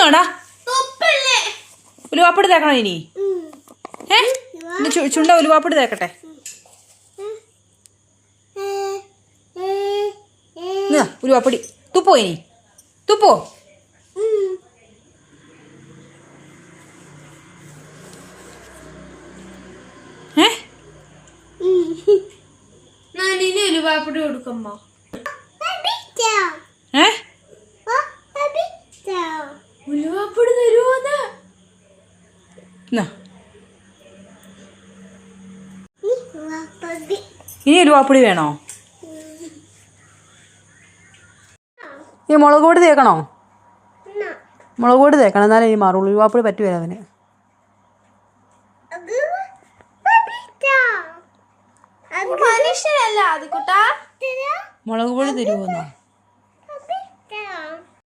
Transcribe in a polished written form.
തിന്നോടാ ഉലുവാപ്പൊടി തേക്കണോ ഇനി? ചുണ്ട ഉലുവാപ്പൊടി തേക്കട്ടെ. ഉലുവാപ്പൊടി തുപ്പോ ഇനി, തുപ്പോ. ഉലുവാപ്പൊടി കൊടുക്കുമ്പോ ഉലുവാപ്പൊടി തരുമോന്ന്? ഇനി ഉലുവാപ്പൊടി വേണോ? ഈ മുളക് പൊടി തേക്കണോ? മുളക് പൊടി തേക്കണം, എന്നാലേ ഇനി മാറുള്ളൂ. ഉലുവാപ്പൊടി പറ്റുമല്ലോ അവന്. മനുഷ്യരല്ല അത് കുട്ടാ. മുളക് പൊടി തരുമോന്നോ?